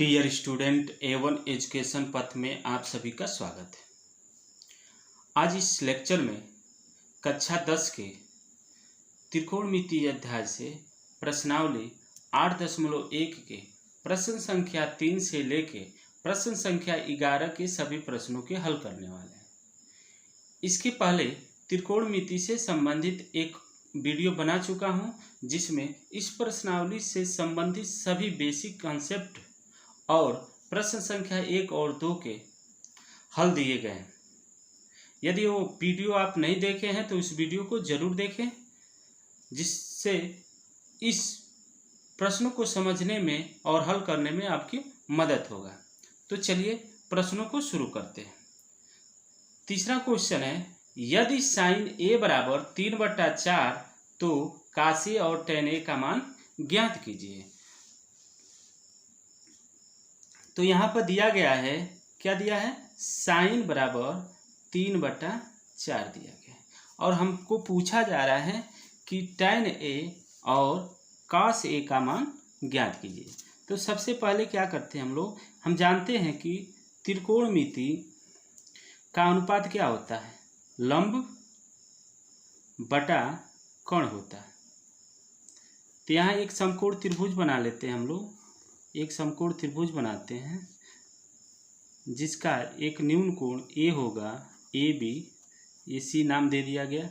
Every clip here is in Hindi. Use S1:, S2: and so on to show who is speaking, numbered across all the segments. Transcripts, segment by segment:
S1: डियर स्टूडेंट A1 एजुकेशन पथ में आप सभी का स्वागत है। आज इस लेक्चर में कक्षा 10 के त्रिकोणमितीय अध्याय से प्रश्नावली 8.1 के प्रश्न संख्या 3 से लेके प्रश्न संख्या 11 के सभी प्रश्नों के हल करने वाले हैं। इसके पहले त्रिकोणमिति से संबंधित एक वीडियो बना चुका हूं, जिसमें इस प्रश्नावली से संबंधित सभी बेसिक कॉन्सेप्ट और प्रश्न संख्या 1 और 2 के हल दिए गए हैं। यदि वो वीडियो आप नहीं देखे हैं तो इस वीडियो को जरूर देखें, जिससे इस प्रश्नों को समझने में और हल करने में आपकी मदद होगा। तो चलिए प्रश्नों को शुरू करते हैं। तीसरा क्वेश्चन है, यदि साइन a बराबर 3/4 तो cos a और tan a का मान ज्ञात कीजिए। तो यहाँ पर दिया गया है, क्या दिया है, साइन बराबर 3/4 दिया गया है और हमको पूछा जा रहा है कि tan a और cos a का मान ज्ञात कीजिए। तो सबसे पहले क्या करते हैं हम जानते हैं कि त्रिकोणमिति का अनुपात क्या होता है, लंब बटा कोण होता है। तो यहाँ एक समकोण त्रिभुज बना लेते हैं एक समकोण त्रिभुज बनाते हैं जिसका एक न्यून कोण A होगा, AB, AC नाम दे दिया गया।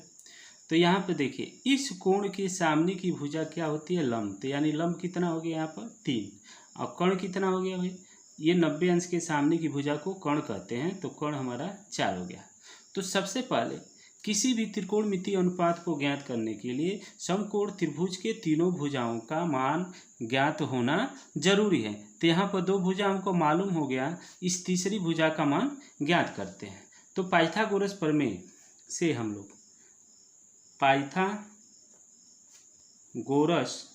S1: तो यहाँ पे देखिए, इस कोण के सामने की भुजा क्या होती है, लंब। तो यानी लंब कितना हो गया यहाँ पर 3 और कोण कितना हो गया भाई, ये 90 अंश के सामने की भुजा को कोण कहते हैं, तो कोण हमारा 4 हो गया। तो सबसे पहले किसी भी त्रिकोणमितीय अनुपात को ज्ञात करने के लिए समकोण त्रिभुज के तीनों भुजाओं का मान ज्ञात होना जरूरी है। तो यहाँ पर 2 भुजा हमको मालूम हो गया, इस तीसरी भुजा का मान ज्ञात करते हैं। तो पाइथागोरस प्रमेय से हम लोग पाइथागोरस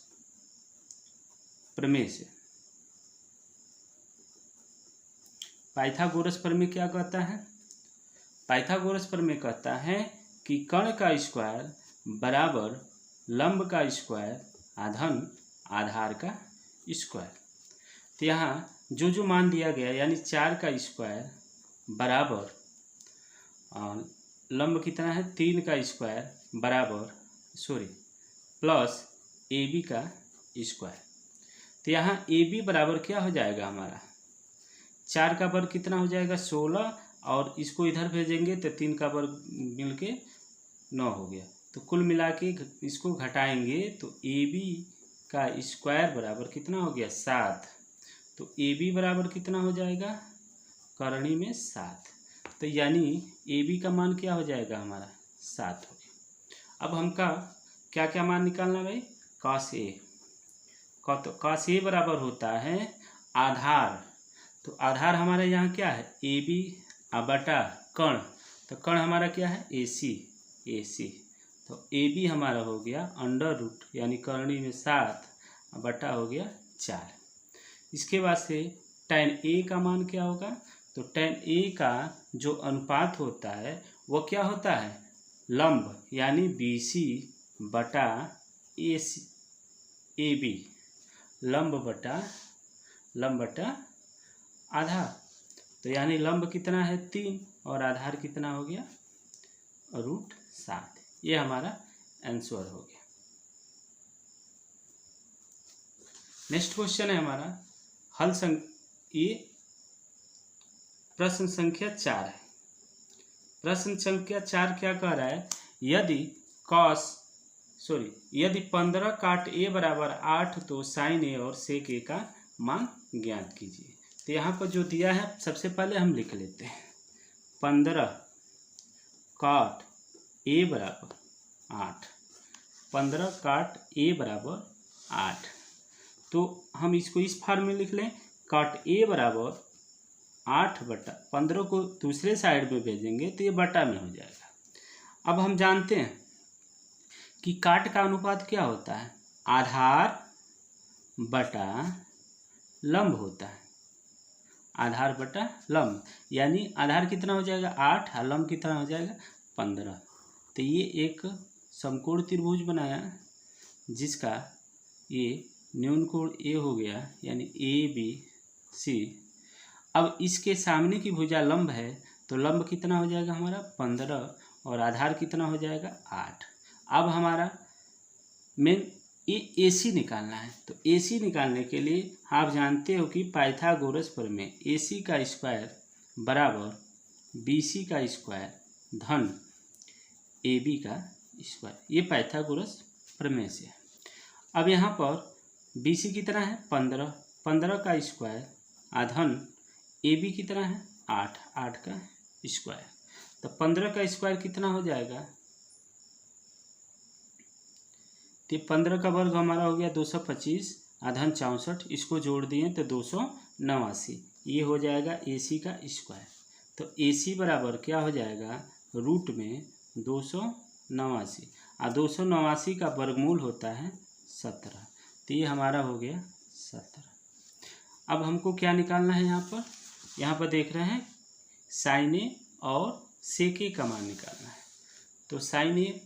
S1: प्रमेय क्या कहता है, पाइथागोरस प्रमेय कहता है कि कर्ण का स्क्वायर बराबर लंब का स्क्वायर आधन आधार का स्क्वायर। तो यहाँ जो मान दिया गया, यानी 4 का स्क्वायर बराबर लंब कितना है 3 का स्क्वायर बराबर प्लस AB का स्क्वायर। तो यहाँ AB बराबर क्या हो जाएगा, हमारा 4 का वर्ग कितना हो जाएगा 16, और इसको इधर भेजेंगे तो 3 का वर्ग मिलके 9 हो गया। तो कुल मिला के इसको घटाएंगे तो AB का स्क्वायर बराबर कितना हो गया 7। तो AB बराबर कितना हो जाएगा, करणी में 7। तो यानी AB का मान क्या हो जाएगा, हमारा 7 हो गया। अब हमका क्या क्या मान निकालना भाई, cos A। तो cos A बराबर होता है आधार। तो आधार हमारा यहाँ क्या है, AB बटा कर्ण। तो कर्ण हमारा क्या है, AC। तो AB हमारा हो गया अंडर रूट, यानी करणी में 7 बटा हो गया 4। इसके बाद से tan A का मान क्या होगा, तो tan A का जो अनुपात होता है वो क्या होता है, लंब, यानी BC बटा AB, लंब बटा आधार। तो यानी लंब कितना है 3 और आधार कितना हो गया √7। ये हमारा आंसर हो गया। नेक्स्ट क्वेश्चन है हमारा ये प्रश्न संख्या 4 है। प्रश्न संख्या 4 क्या कह रहा है, यदि 15 काट A बराबर 8 तो साइन A और सेक A का मान ज्ञात कीजिए। तो यहाँ पर जो दिया है सबसे पहले हम लिख लेते हैं, 15 काट A बराबर 8, 15 काट A बराबर 8। तो हम इसको इस फॉर्म में लिख लें, काट A बराबर 8 बटा 15 को दूसरे साइड में भेजेंगे तो ये बटा में हो जाएगा। अब हम जानते हैं कि काट का अनुपात क्या होता है, आधार बटा लंब होता है, आधार बटा लंब। यानी आधार कितना हो जाएगा 8 और लंब कितना हो जाएगा 15। तो ये एक समकोण त्रिभुज बनाया जिसका ये न्यून कोण A हो गया, यानी AB सी। अब इसके सामने की भुजा लंब है तो लंब कितना हो जाएगा हमारा 15 और आधार कितना हो जाएगा 8। अब हमारा मेन ये AC निकालना है। तो AC निकालने के लिए आप जानते हो कि पाइथागोरस प्रमेय AC का स्क्वायर बराबर BC का स्क्वायर धन AB का स्क्वायर, ये पाइथागोरस प्रमेय से है। अब यहाँ पर BC कितना है 15, 15 का स्क्वायर आधन AB कितना है 8, 8 का स्क्वायर। तो 15 का स्क्वायर कितना हो जाएगा, तो 15 का वर्ग हमारा हो गया 225 आधन 64, इसको जोड़ दिए तो 289, ये हो जाएगा AC का स्क्वायर। तो AC बराबर क्या हो जाएगा रूट में 289 और 289 का वर्गमूल होता है 17, तो ये हमारा हो गया 17। अब हमको क्या निकालना है, यहाँ पर देख रहे हैं साइन ए और सेक ए का मान निकालना है। तो साइन ए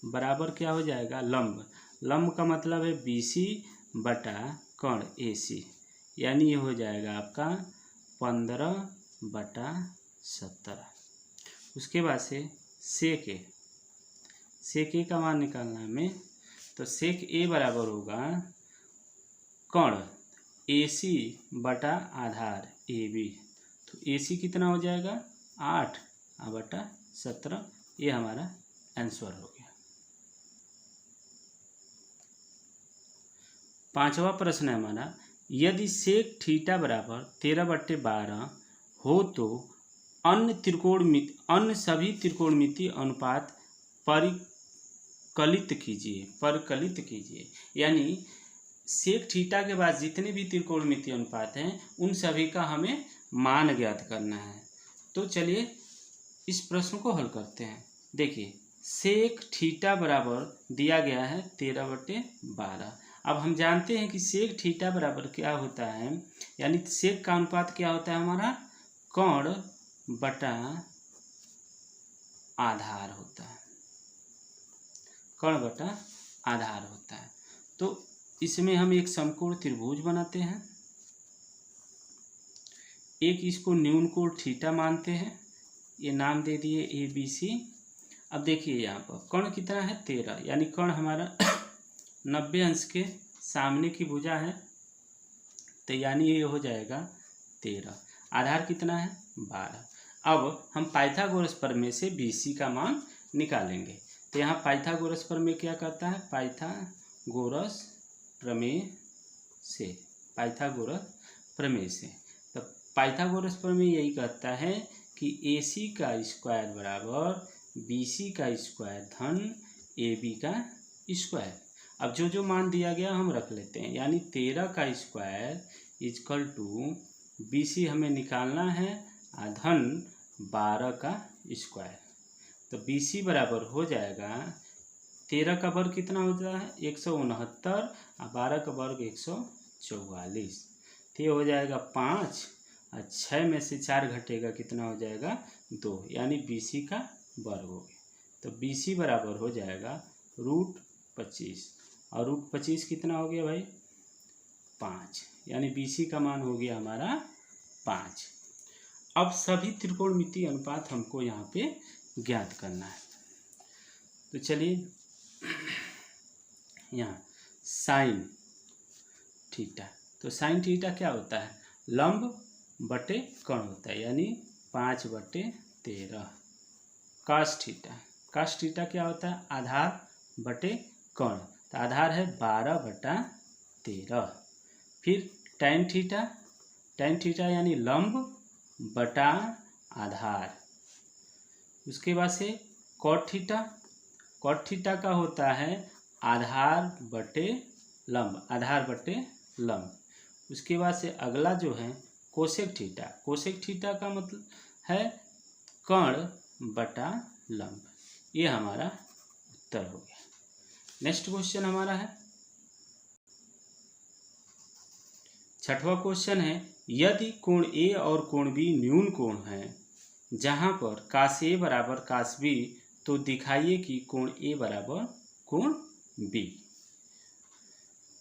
S1: बराबर क्या हो जाएगा लंब, लंब का मतलब है BC बटा कर्ण AC, यानी ये हो जाएगा आपका 15/17। उसके बाद से सेक ए का मान निकालना है हमें। तो सेक ए बराबर होगा कर्ण AC बटा आधार AB। तो AC कितना हो जाएगा 8/17, ये हमारा आंसर हो गया। 5वां प्रश्न है हमारा, यदि सेक थीटा बराबर 13/12 हो तो अन्य सभी त्रिकोणमितीय अनुपात परिकलित कीजिए। यानी सेक थीटा के बाद जितने भी त्रिकोणमितीय अनुपात हैं उन सभी का हमें मान ज्ञात करना है। तो चलिए इस प्रश्न को हल करते हैं। देखिए सेक थीटा बराबर दिया गया है 13/12। अब हम जानते हैं कि सेक थीटा बराबर क्या होता है, यानी सेक का अनुपात क्या होता है हमारा कर्ण बटा आधार होता है, कर्ण बटा आधार होता है। तो इसमें हम एक समकोण त्रिभुज बनाते हैं, एक इसको न्यून कोण थीटा मानते हैं, ये नाम दे दिए ABC। अब देखिए यहाँ पर कर्ण कितना है 13, यानी कर्ण हमारा 90 अंश के सामने की भुजा है, तो यानी ये हो जाएगा 13। आधार कितना है 12। अब हम पाइथागोरस प्रमेय से BC का मान निकालेंगे। तो यहाँ पाइथागोरस प्रमेय क्या करता है, पाइथागोरस प्रमेय से तो पाइथागोरस प्रमेय यही कहता है कि AC का स्क्वायर बराबर BC का स्क्वायर धन AB का स्क्वायर। अब जो मान दिया गया हम रख लेते हैं, यानी 13 का स्क्वायर इजकल टू BC हमें निकालना है धन 12 का स्क्वायर। तो BC बराबर हो जाएगा 13 का वर्ग कितना होता है 169 और 12 का वर्ग 144, तो ये हो जाएगा 5 और 6 में से 4 घटेगा कितना हो जाएगा 2, यानी BC का वर्ग हो गया। तो BC बराबर हो जाएगा √25 और √25 कितना हो गया भाई 5, यानी BC का मान हो गया हमारा 5। अब सभी त्रिकोणमितीय अनुपात हमको यहाँ पे ज्ञात करना है। तो चलिए यहाँ साइन थीटा, तो साइन थीटा क्या होता है लंब बटे कर्ण होता है, यानी 5/13। कास थीटा क्या होता है आधार बटे कर्ण, तो आधार है 12/13। फिर टैन थीटा यानी लंब बटा आधार। उसके बाद से कॉट थीटा का होता है आधार बटे लंब। उसके बाद से अगला जो है कोसेक थीटा का मतलब है कर्ण बटा लंब। ये हमारा उत्तर हो गया। नेक्स्ट क्वेश्चन हमारा है 6वां क्वेश्चन है, यदि कोण A और कोण B न्यून कोण है जहां पर कास A बराबर कास B, तो दिखाइए कि कोण A बराबर कोण B।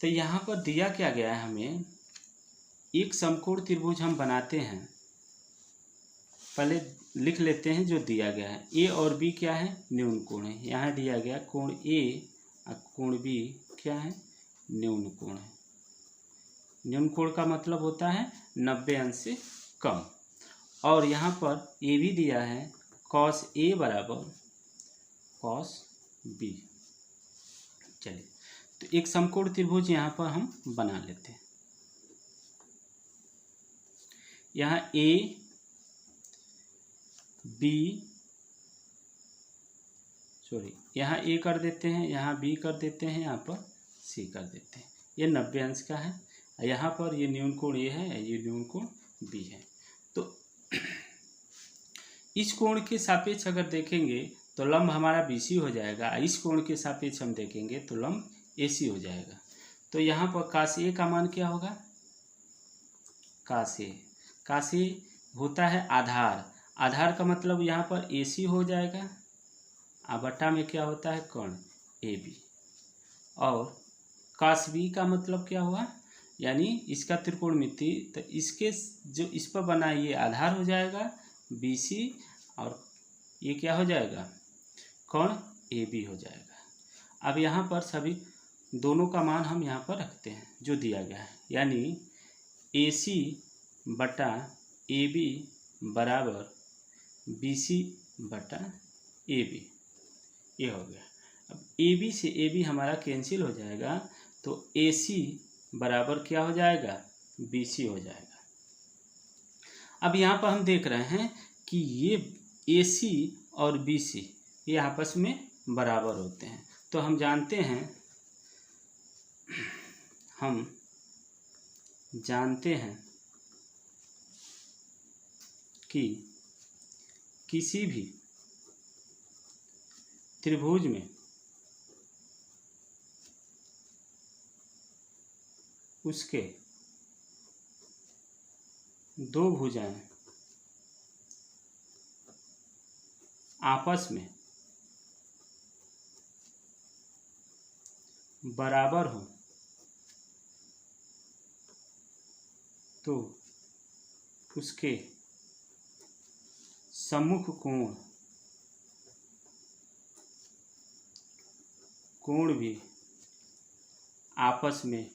S1: तो यहाँ पर दिया क्या गया है हमें, एक समकोण त्रिभुज हम बनाते हैं। पहले लिख लेते हैं जो दिया गया है। ए और बी क्या है, न्यून कोण है। यहाँ दिया गया कोण ए और कोण बी क्या है, न्यून कोण है। न्यून कोण का मतलब होता है 90 अंश से कम। और यहाँ पर ए भी दिया है, कॉस ए बराबर कॉस बी। चलिए, तो एक समकोण त्रिभुज यहाँ पर हम बना लेते हैं। यहाँ ए बी, सॉरी यहाँ ए कर देते हैं, यहाँ बी कर देते हैं, यहाँ पर सी कर देते हैं। ये 90 अंश का है। यहाँ पर ये न्यून कोण ए है, ये न्यून कोण बी है। तो इस कोण के सापेक्ष अगर देखेंगे तो लंब हमारा बीसी हो जाएगा। इस कोण के सापेक्ष हम देखेंगे तो लंब एसी हो जाएगा। तो यहाँ पर काश ए का मान क्या होगा, काश ए होता है आधार। आधार का मतलब यहाँ पर एसी हो जाएगा, और बटा में क्या होता है कोण ए बी। और काश बी का मतलब क्या हुआ, यानी इसका त्रिकोणमिति, तो इसके जो इस पर बना ये आधार हो जाएगा बीसी, और ये क्या हो जाएगा, कोण ए बी हो जाएगा। अब यहाँ पर सभी दोनों का मान हम यहाँ पर रखते हैं जो दिया गया है, यानी ए सी बटा ए बी बराबर बी सी बटा ए बी, ये हो गया। अब ए बी से ए बी हमारा कैंसिल हो जाएगा, तो ए सी बराबर क्या हो जाएगा, बी सी हो जाएगा। अब यहाँ पर हम देख रहे हैं कि ये ए सी और बी सी ये आपस में बराबर होते हैं। तो हम जानते हैं कि किसी भी त्रिभुज में उसके दो भुजाएं आपस में बराबर हो तो उसके सम्मुख कोण भी आपस में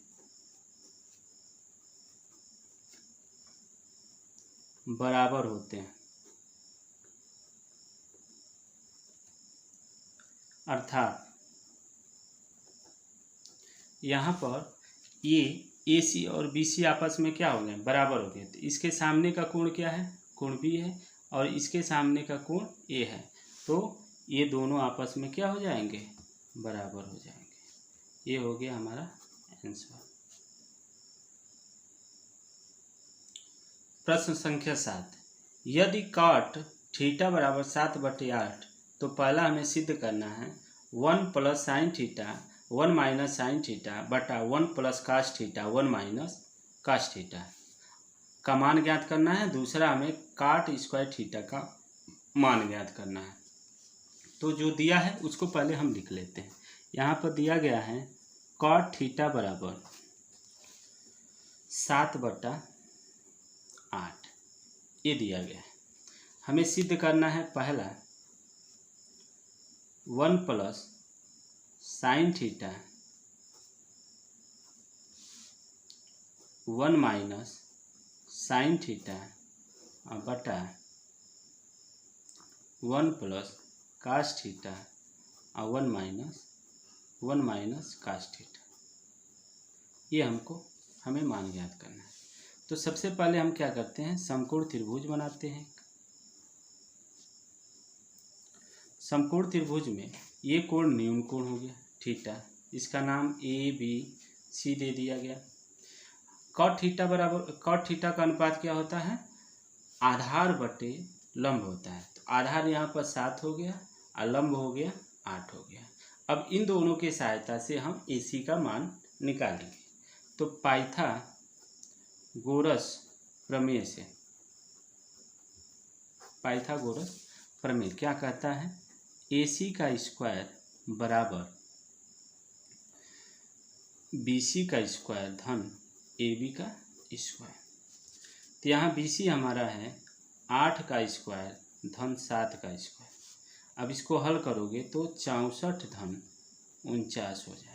S1: बराबर होते हैं। अर्थात यहाँ पर ये ए सी और बी सी आपस में क्या हो गए, बराबर हो गए। तो इसके सामने का कोण क्या है, कोण बी है, और इसके सामने का कोण ए है। तो ये दोनों आपस में क्या हो जाएंगे, बराबर हो जाएंगे। ये हो गया हमारा आंसर। प्रश्न संख्या 7, यदि कॉट थीटा बराबर 7/8, तो पहला हमें सिद्ध करना है 1 plus sine theta 1 minus sine theta बटा 1 plus cos theta 1 minus cos theta का मान ज्ञात करना है। दूसरा हमें काट स्क्वायर थीटा का मान ज्ञात करना है। तो जो दिया है उसको पहले हम लिख लेते हैं। यहाँ पर दिया गया है कॉट थीटा बराबर 7/8, ये दिया गया है। हमें सिद्ध करना है पहला 1 plus sine theta 1 minus sine theta बटा 1 प्लस कास थीटा और 1 माइनस कास थीटा। ये हमें मान ज्ञात करना है। तो सबसे पहले हम क्या करते हैं, समकोण त्रिभुज बनाते हैं। समकोण त्रिभुज में ये कोण न्यून कोण हो गया थीटा, इसका नाम ए बी सी दे दिया गया। कॉट थीटा बराबर, कॉट थीटा का अनुपात क्या होता है, आधार बटे लंब होता है। तो आधार यहाँ पर 7 हो गया और लंब हो गया 8 हो गया। अब इन दोनों के सहायता से हम ए सी का मान निकालेंगे। तो पाइथागोरस प्रमेय क्या कहता है, ए सी का स्क्वायर बराबर BC का स्क्वायर धन AB का स्क्वायर। तो यहाँ BC हमारा है 8 का स्क्वायर धन 7 का स्क्वायर। अब इसको हल करोगे तो 64 धन 49 हो जाएगा।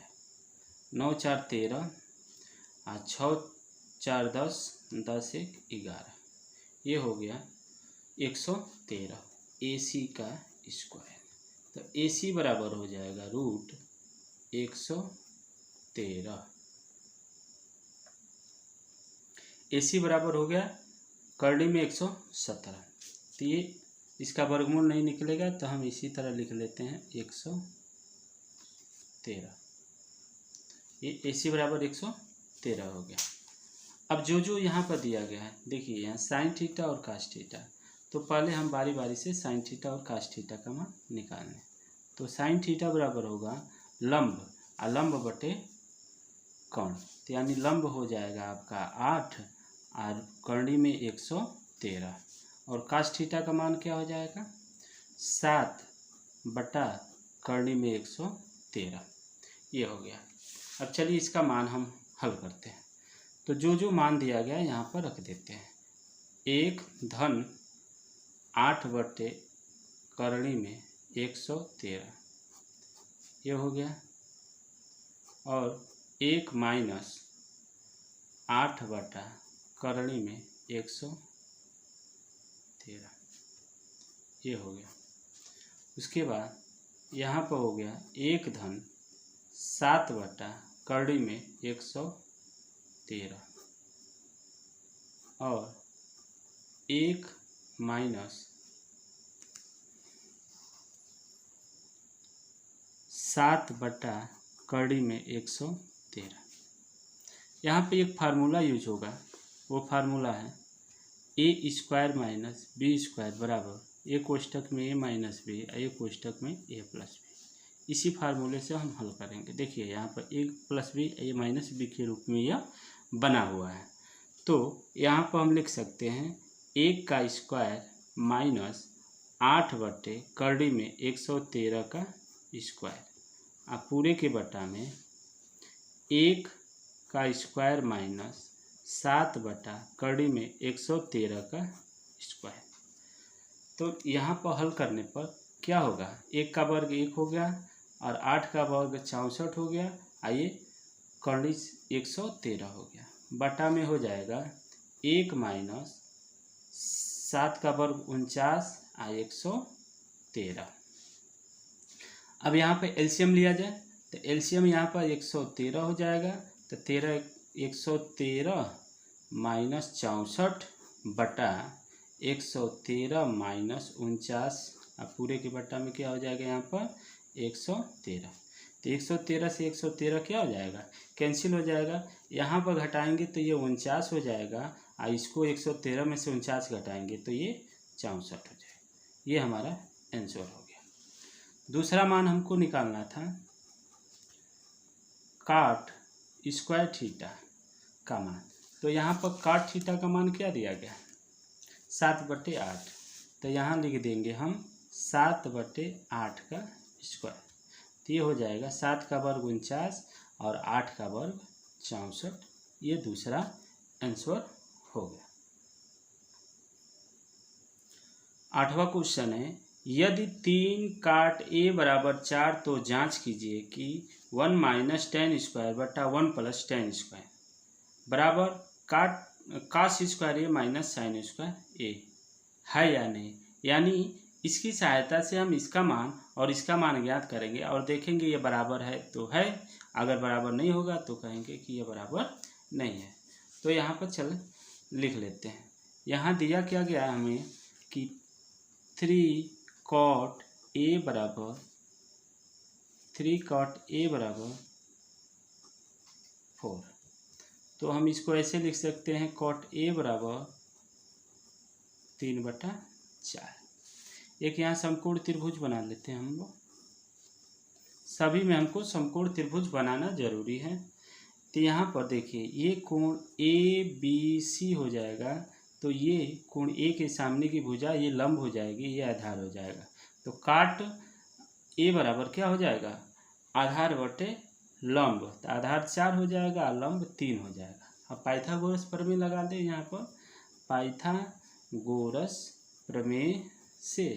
S1: 9 4 13 और 6 4 10 10 1 11, ये हो गया 113 AC का स्क्वायर। तो AC बराबर हो जाएगा रूट 113। AC बराबर हो गया करड़ी में 117। तो ये इसका वर्गमूल नहीं निकलेगा तो हम इसी तरह लिख लेते हैं 113। ये AC बराबर 113 हो गया। अब जो यहाँ पर दिया गया है देखिए, यहाँ साइन थीटा और कास थीटा, तो पहले हम बारी बारी से साइन थीटा और कास थीटा का मान निकाल लें। तो साइन थीटा बराबर होगा लंब और लंब बटे कर्ण, तो यानी लंब हो जाएगा आपका 8 और करणी में 113, और कास थीटा का मान क्या हो जाएगा 7 बटा करणी में 113। ये हो गया। अब चलिए इसका मान हम हल करते हैं। तो जो मान दिया गया यहाँ पर रख देते हैं। 1 धन 8 बटे करणी में 113, ये हो गया, और 1 माइनस 8 बटा करणी में 113, ये हो गया। उसके बाद यहाँ पर हो गया 1 धन 7 बटा करणी में 113, और 1 माइनस 7 बटा करणी में 113। यहाँ पे एक फार्मूला यूज होगा, वो फार्मूला है ए स्क्वायर माइनस बी स्क्वायर बराबर ए कोष्टक में ए माइनस बी, ए कोष्टक में ए प्लस बी। इसी फार्मूले से हम हल करेंगे। देखिए यहाँ पर ए प्लस बी ए माइनस बी के रूप में यह बना हुआ है। तो यहाँ पर हम लिख सकते हैं 1 का स्क्वायर माइनस 8 बटे करणी में 113 का स्क्वायर, और पूरे के बटा में 1 का स्क्वायर माइनस 7 बटा करणी में 113 का स्क्वायर। तो यहाँ पर हल करने पर क्या होगा, 1 का वर्ग 1 हो गया और 8 का वर्ग 64 हो गया, आइए करणी 113 हो गया, बटा में हो जाएगा 1 माइनस 7 का वर्ग 49 और 113। अब यहाँ पे एलसीएम लिया जाए तो एलसीएम यहाँ पर 113 हो जाएगा। तो 113 माइनस 64 बटा 113 माइनस 49, अब पूरे के बट्टा में क्या हो जाएगा यहाँ पर 113। तो 113 से 113 क्या हो जाएगा, कैंसिल हो जाएगा। यहाँ पर घटाएंगे तो ये 49 हो जाएगा, और इसको 113 में से 49 घटाएंगे तो ये 64 हो जाएगा। ये हमारा आंसर हो गया। दूसरा मान हमको निकालना था काट स्क्वायर थीटा का मान। तो यहाँ पर काट थीटा का मान क्या दिया गया 7/8। तो यहाँ लिख देंगे हम 7/8 का स्क्वायर। तो ये हो जाएगा 7 का वर्ग 49 और 8 का वर्ग 64। ये दूसरा आंसर हो गया। 8वां क्वेश्चन है, यदि 3 काट a बराबर 4 तो जांच कीजिए कि 1 माइनस टेन स्क्वायर बटा 1 प्लस टेन स्क्वायर बराबर कास स्क्वायर ए माइनस साइन स्क्वायर ए है या नहीं। यानी इसकी सहायता से हम इसका मान और इसका मान ज्ञात करेंगे और देखेंगे ये बराबर है तो है, अगर बराबर नहीं होगा तो कहेंगे कि ये बराबर नहीं है। तो यहाँ पर चल लिख लेते हैं। यहाँ दिया क्या गया है हमें कि 3 कॉट ए बराबर 4। तो हम इसको ऐसे लिख सकते हैं कॉट ए बराबर 3/4। एक यहाँ समकोण त्रिभुज बना लेते हैं हम लोग। सभी में हमको समकोण त्रिभुज बनाना जरूरी है। तो यहाँ पर देखिए ये कोण ए बी सी हो जाएगा, तो ये कोण ए के सामने की भुजा ये लंब हो जाएगी, ये आधार हो जाएगा। तो काट ए बराबर क्या हो जाएगा आधार बटे लंब, तो आधार 4 हो जाएगा, लंब 3 हो जाएगा। अब पाइथागोरस प्रमेय लगा दें यहाँ पर। पाइथागोरस प्रमेय से,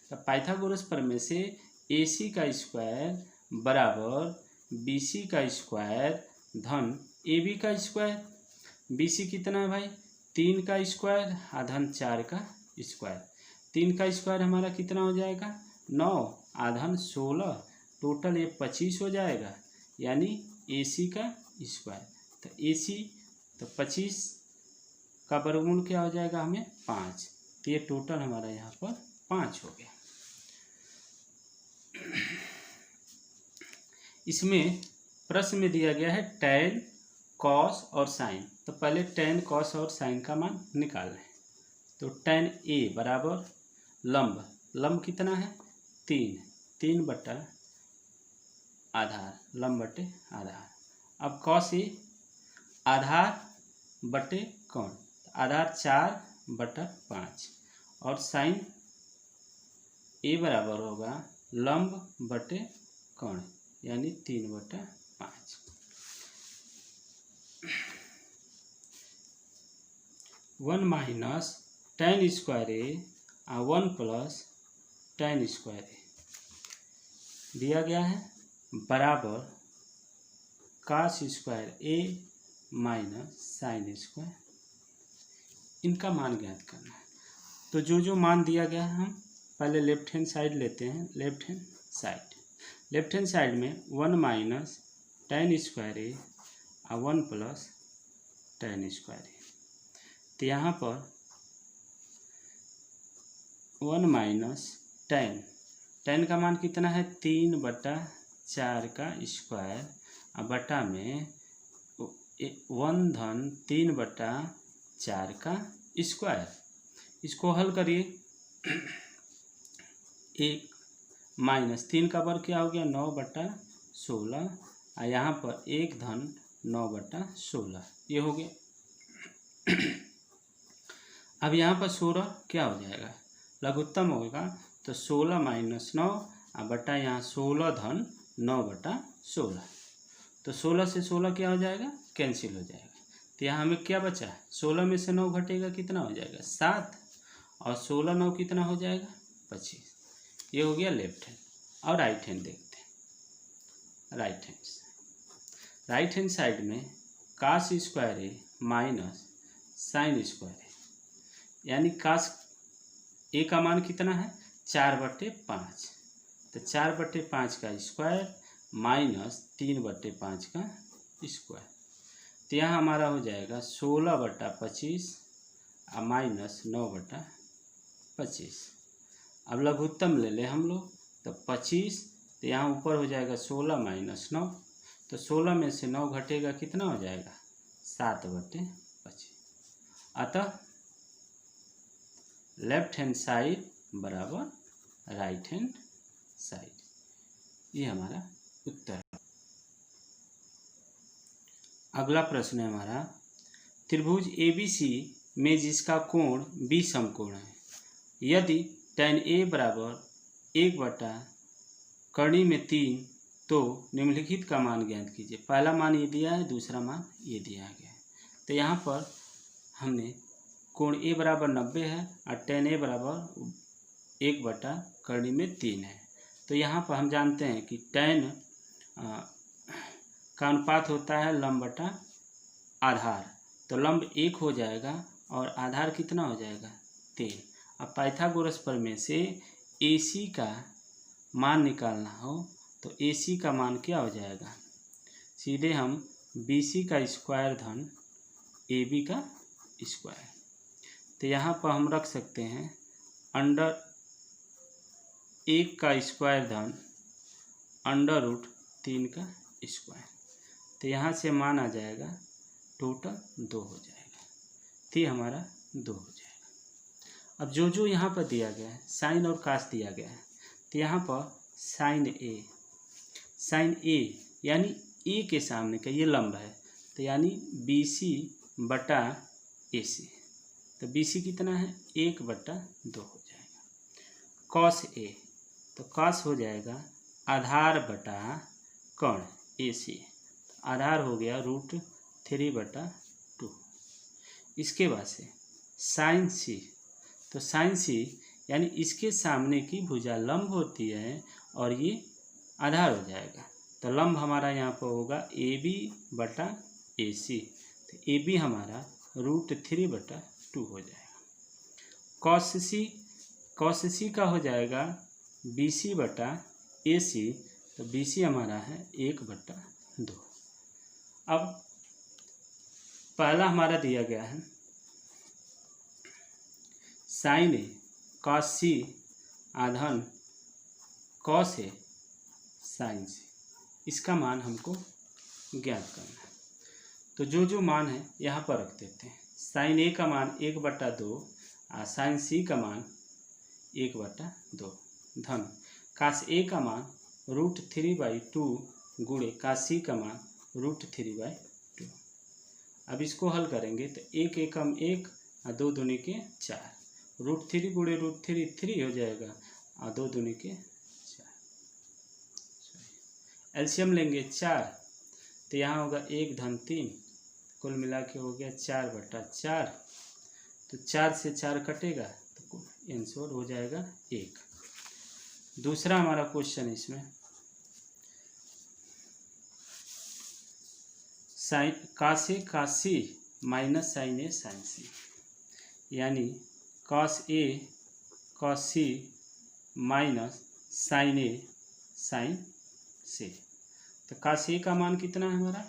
S1: तो पाइथागोरस प्रमेय से AC का स्क्वायर बराबर BC का स्क्वायर धन AB का स्क्वायर। BC कितना है भाई? 3 का स्क्वायर आधन 4 का स्क्वायर। 3 का स्क्वायर हमारा कितना हो जाएगा? 9 आधन 16, टोटल ये 25 हो जाएगा, यानी AC का स्क्वायर। तो AC तो 25 का वर्गमूल क्या हो जाएगा हमें? 5। तो ये टोटल हमारा यहाँ पर 5 हो गया। इसमें प्रश्न में दिया गया है tan, cos और sin। तो पहले tan, cos और sin का मान निकाल लें। तो tan A बराबर लंब, लंब कितना है? 3 बटा आधार, लंब बटे आधार। अब cos A आधार बटे कोण, आधार 4 बटा 5, और sin A बराबर होगा लंब बटे कोण, यानी 3 बटा 5। 1 माइनस tan स्क्वायर A और 1 प्लस tan स्क्वायर A दिया गया है, बराबर cos square A minus sin square. इनका मान ज्ञात करना है। तो जो मान दिया गया है हम पहले लेफ्ट हैंड साइड लेते हैं। लेफ्ट हैंड साइड में 1 माइनस tan स्क्वायर A और 1 प्लस tan स्क्वायर A। तो यहाँ पर 1 माइनस tan का मान कितना है? 3 बटा 4 का स्क्वायर, और बटा में 1 धन 3 बटा 4 का स्क्वायर। इसको हल करिए। 1 माइनस 3 का वर्ग क्या हो गया? 9 बटा 16, और यहाँ पर 1 धन 9 बटा 16, ये हो गया। अब यहाँ पर 16 क्या हो जाएगा? लघुत्तम होगा, तो 16 माइनस 9 और बटा यहाँ 16 धन 9 बटा 16। तो 16 से 16 क्या हो जाएगा? कैंसिल हो जाएगा। तो यहाँ हमें क्या बचा? 16 में से 9 घटेगा, कितना हो जाएगा? 7, और 16 9 कितना हो जाएगा? 25। ये हो गया लेफ्ट हैंड। और राइट हैंड देखते हैं। राइट हैंड साइड में cos square A minus sin square A, यानी cos A का मान कितना है? 4/5। तो 4/5 का स्क्वायर माइनस 3/5 का स्क्वायर। तो यहाँ हमारा हो जाएगा 16/25 और माइनस 9/25। अब लघुत्तम ले लें हम लोग, तो 25, तो यहाँ ऊपर हो जाएगा 16 माइनस 9, तो 16 में से 9 घटेगा, कितना हो जाएगा? 7/25। अतः लेफ्ट हैंड साइड बराबर राइट हैंड साइड, ये हमारा उत्तर है। अगला प्रश्न है हमारा, त्रिभुज ABC में जिसका कोण B समकोण है, यदि tan A बराबर 1 बटा कर्णी में 3, तो निम्नलिखित का मान ज्ञात कीजिए। पहला मान ये दिया है, दूसरा मान ये दिया गया है। तो यहाँ पर हमने कोण A बराबर 90 है और tan A बराबर 1 बटा कर्णी में 3 है। तो यहाँ पर हम जानते हैं कि tan का अनुपात होता है लंब बटा आधार, तो लंब 1 हो जाएगा और आधार कितना हो जाएगा? 3। अब पाइथागोरस प्रमेय से AC का मान निकालना हो, तो AC का मान क्या हो जाएगा? सीधे हम BC का स्क्वायर धन AB का स्क्वायर। तो यहाँ पर हम रख सकते हैं अंडर 1 का स्क्वायर धन √3 का स्क्वायर। तो यहाँ से मान आ जाएगा टोटल 2 हो जाएगा। तो हमारा 2 हो जाएगा। अब जो यहाँ पर दिया गया है साइन और कास दिया गया है, तो यहाँ पर साइन ए यानी ए के सामने का ये लंब है, तो यानी BC बटा AC। तो BC कितना है? 1/2 हो जाएगा। कॉस A, तो कॉस हो जाएगा आधार बटा कोण, AC। आधार हो गया √3/2। इसके बाद से साइन C, तो साइन C यानी इसके सामने की भुजा लंब होती है और ये आधार हो जाएगा। तो लंब हमारा यहाँ पर होगा AB/AC। तो AB हमारा √3/2 हो जाएगा। कॉस C का हो जाएगा BC/AC। तो BC हमारा है 1/2। अब पहला हमारा दिया गया है साइन A कॉस C आधन कॉस A साइन C, इसका मान हमको ज्ञात करना है। तो जो मान है यहाँ पर रख देते हैं। साइन A का मान 1/2 और साइन C का मान 1/2 धन कास A का मान √3/2 गुणे कास C का मान √3/2। अब इसको हल करेंगे तो 1 एकम 1 और 2 दूनी के 4, √3 गुणे √3 3 हो जाएगा और 2 दूनी के 4। एलसीएम लेंगे 4, तो यहाँ होगा 1 धन 3, कुल मिला के हो गया 4/4। तो 4 से 4 कटेगा तो आंसर हो जाएगा 1। दूसरा हमारा क्वेश्चन इसमें sine cos C minus sine A sine C, यानी cos A cos C minus sine A sine C। तो कास A का मान कितना है हमारा,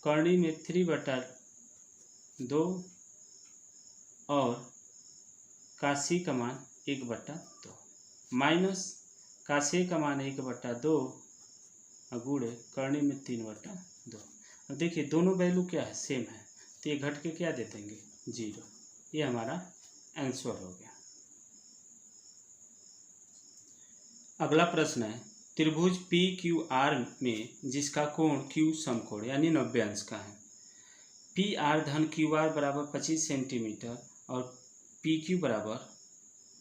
S1: कर्णी में 3/2 और कास C का मान 1/2 माइनस कास A का मान 1/2 और गुणे कर्णी में 3/2। अब देखिए दोनों वैल्यू क्या है, सेम है, तो ये घट के क्या दे देंगे 0। ये हमारा आंसर हो गया। अगला प्रश्न है त्रिभुज PQR में जिसका कोण Q समकोण यानी 90 अंश का है। PR धन QR बराबर 25 सेंटीमीटर और PQ बराबर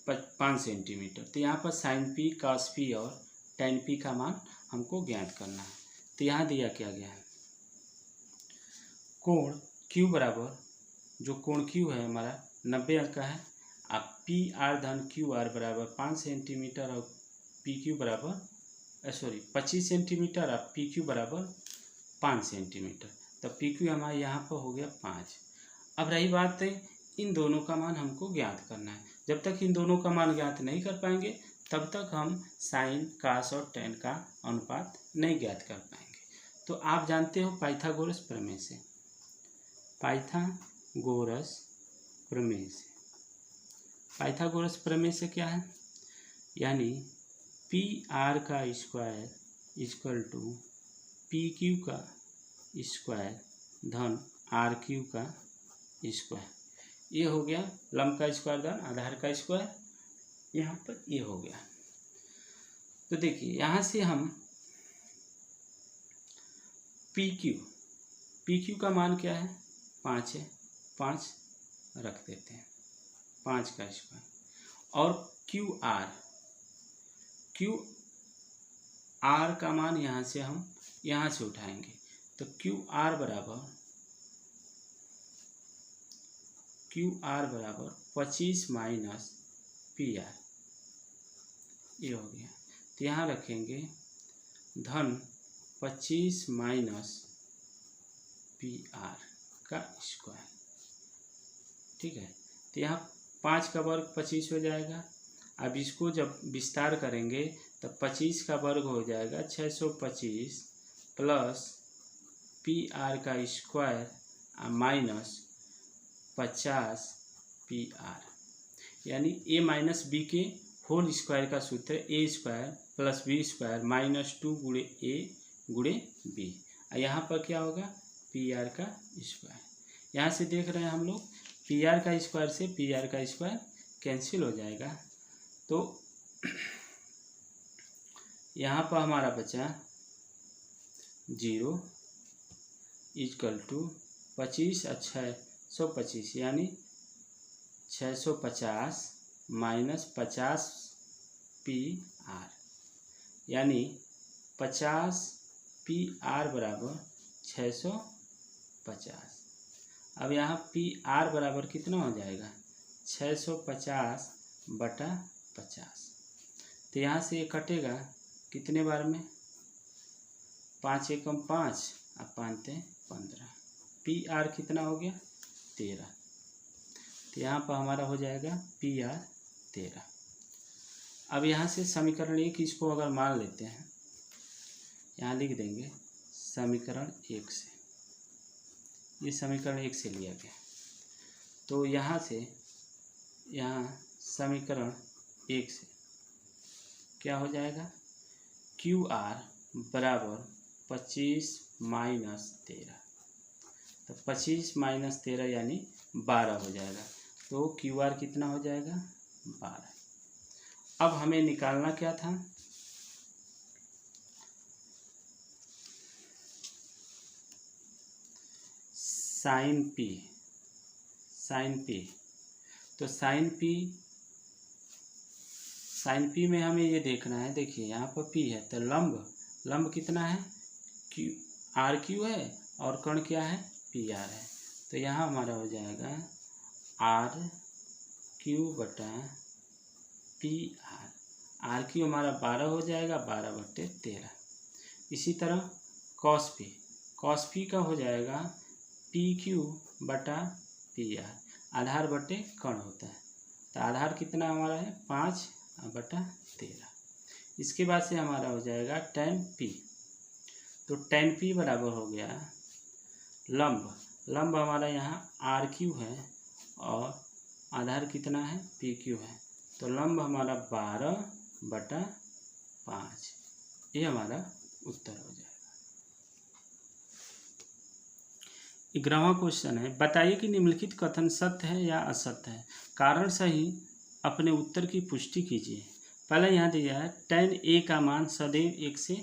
S1: 5 सेंटीमीटर। तो यहाँ पर साइन P cos P और tan P का मान हमको ज्ञात करना है। तो यहाँ दिया क्या गया है, कोण Q बराबर, जो कोण Q है हमारा 90 अंश का है, अब PR धन QR बराबर 5 सेंटीमीटर और PQ बराबर 25 सेंटीमीटर और PQ बराबर 5 सेंटीमीटर। तो PQ हमारे यहाँ पर हो गया 5। अब रही बात है इन दोनों का मान हमको ज्ञात करना है। जब तक इन दोनों का मान ज्ञात नहीं कर पाएंगे तब तक हम साइन कास और टेन का अनुपात नहीं ज्ञात कर पाएंगे। तो आप जानते हो पाइथागोरस प्रमेय से, पाइथागोरस प्रमेय से क्या है, यानी PR का स्क्वायर इक्वल टू PQ का स्क्वायर धन RQ का स्क्वायर। ये हो गया लंब का स्क्वायर धन आधार का स्क्वायर, यहाँ पर ये हो गया। तो देखिए यहाँ से हम PQ का मान क्या है 5 है, 5 रख देते हैं 5 का स्क्वायर, और QR का मान यहाँ से हम यहाँ से उठाएंगे। तो QR बराबर 25 माइनस PR, ये हो गया। तो यहाँ रखेंगे धन 25 माइनस PR का स्क्वायर, ठीक है। तो यहाँ 5 का वर्ग 25 हो जाएगा। अब इसको जब विस्तार करेंगे तब 25 का वर्ग हो जाएगा 625 प्लस PR का स्क्वायर माइनस 50 PR, यानी A माइनस B के होल स्क्वायर का सूत्र A square plus B square minus 2 गुणे A गुणे B। यहाँ पर क्या होगा PR का स्क्वायर। यहाँ से देख रहे हैं हम लोग PR का स्क्वायर से PR का स्क्वायर कैंसिल हो जाएगा। तो यहाँ पर हमारा बचा 0 इक्वल टू 25 और 625, यानी 650 माइनस 50 PR, यानी 50 पी आर बराबर 650। अब यहाँ पी आर बराबर कितना हो जाएगा 650 बटा 50। तो यहाँ से ये कटेगा कितने बार में 5 एकम 5 और 5 ते 15। पी आर कितना हो गया 13। तो यहाँ पर हमारा हो जाएगा पी आर 13। अब यहाँ से समीकरण 1 इसको अगर मान लेते हैं, यहाँ लिख देंगे समीकरण 1 से, ये समीकरण 1 से लिया गया। तो यहाँ से यहाँ समीकरण 1 से क्या हो जाएगा क्यू आर बराबर 25 माइनस 13। तो 25 माइनस 13 यानी 12 हो जाएगा। तो क्यू आर कितना हो जाएगा 12। अब हमें निकालना क्या था साइन पी। तो साइन पी में हमें ये देखना है, देखिए यहाँ पर पी है तो लंब कितना है क्यू आर क्यू है और कण क्या है पी आर है। तो यहाँ हमारा हो जाएगा आर क्यू बटा पी आर क्यू हमारा 12 हो जाएगा 12/13। इसी तरह कॉस पी का हो जाएगा पी क्यू बटा पी आर, आधार बटे कण होता है। तो आधार कितना हमारा है 5/13। इसके बाद से हमारा हो जाएगा tan पी। तो tan पी बराबर हो गया लंब हमारा यहाँ आर क्यू है और आधार कितना है पी क्यू है। तो लंब हमारा 12/5, ये हमारा उत्तर हो जाएगा। 11वां क्वेश्चन है, बताइए कि निम्नलिखित कथन सत्य है या असत्य है, कारण सही अपने उत्तर की पुष्टि कीजिए। पहले यहाँ दिया है tan a का मान सदैव 1 से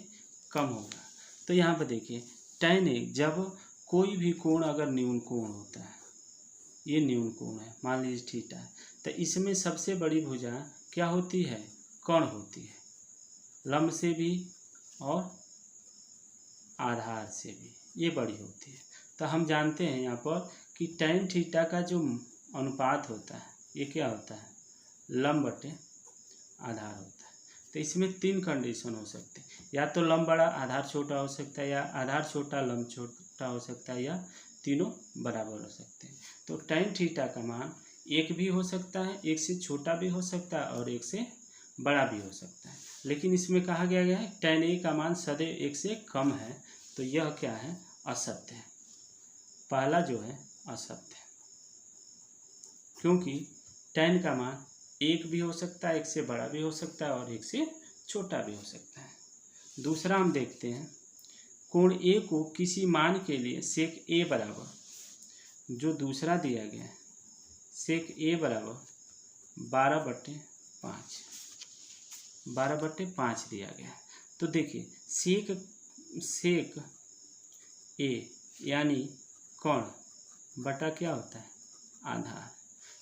S1: कम होगा। तो यहाँ पर देखिए tan a जब कोई भी कोण अगर न्यून कोण होता है, ये न्यून कोण है, मान लीजिए थीटा है, तो इसमें सबसे बड़ी भुजा क्या होती है कण होती है, लंब से भी और आधार से भी ये बड़ी होती है। तो हम जानते हैं यहाँ पर कि tan थीटा का जो अनुपात होता है ये क्या होता है लंब बटे आधार होता है। तो इसमें 3 कंडीशन हो सकते हैं, या तो लंब बड़ा आधार छोटा हो सकता है, या आधार छोटा लंब छोटा हो सकता है, या तीनों बराबर हो सकते हैं। तो tan थीटा का मान 1 भी हो सकता है, 1 से छोटा भी हो सकता है और 1 से बड़ा भी हो सकता है। लेकिन इसमें कहा गया है tan a का मान सदैव 1 से कम है। तो यह क्या है असत्य है, पहला जो है असत्य है, क्योंकि tan का मान 1 भी हो सकता है, 1 से बड़ा भी हो सकता है और 1 से छोटा भी हो सकता है। दूसरा हम देखते हैं कोण A को किसी मान के लिए sec A बराबर, जो दूसरा दिया गया है sec A बराबर 12/5 दिया गया है। तो देखिए sec A यानी कण बटा क्या होता है आधार।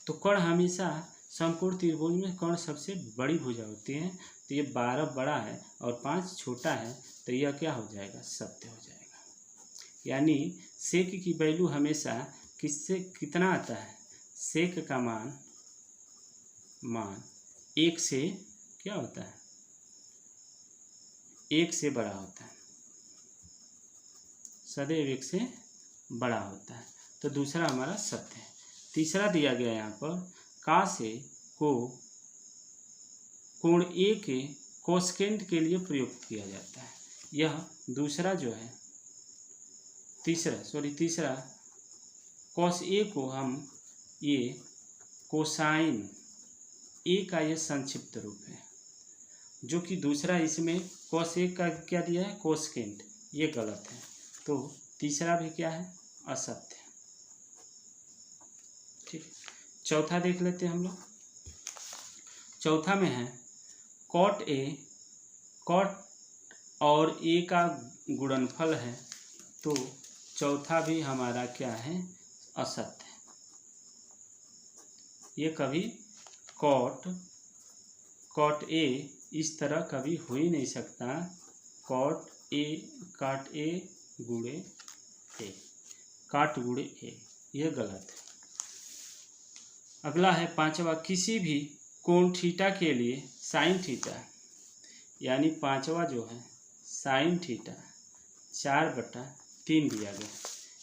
S1: तो कण हमेशा समकोण त्रिभुज में कण सबसे बड़ी भुजा होती है। तो ये 12 बड़ा है और 5 छोटा है, तो यह क्या हो जाएगा सत्य हो जाएगा। यानी सेक की वैल्यू हमेशा किससे कितना आता है, सेक का मान 1 से क्या होता है 1 से बड़ा होता है, सदैव 1 से बड़ा होता है। तो दूसरा हमारा सत्य है। तीसरा दिया गया यहाँ पर काश ए को कोण ए के कोसेकेंट के लिए प्रयुक्त किया जाता है। यह दूसरा जो है तीसरा कॉस ए को हम ये कोसाइन ए का ये संक्षिप्त रूप है, जो कि दूसरा इसमें कॉस ए का क्या दिया है कोसेकेंट, ये गलत है। तो तीसरा भी क्या है असत्य है। ठीक, चौथा देख लेते हैं हम लोग। चौथा में है कॉट और ए का गुणनफल है। तो चौथा भी हमारा क्या है असत्य है। ये कभी कॉट ए इस तरह कभी हो ही नहीं सकता। कॉट काट ए गुणे ए, काट गुणे ए, यह गलत है। अगला है पांचवा, किसी भी कोण थीटा के लिए साइन थीटा, यानी पांचवा जो है साइन थीटा 4/3 दिया गया,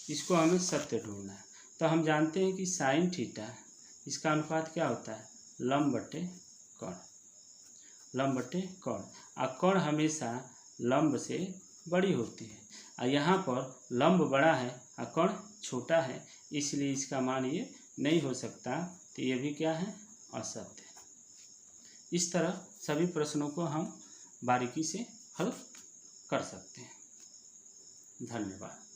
S1: इसको हमें सत्य ढूंढना है। तो हम जानते हैं कि साइन थीटा इसका अनुपात क्या होता है, लंब बटे कोण, लंब बटे कोण। और कोण हमेशा लंब से बड़ी होती है, और यहाँ पर लंब बड़ा है और कोण छोटा है, इसलिए इसका मान ये नहीं हो सकता। तो ये भी क्या है, असत्य है। इस तरह सभी प्रश्नों को हम बारीकी से हल कर सकते हैं। धन्यवाद।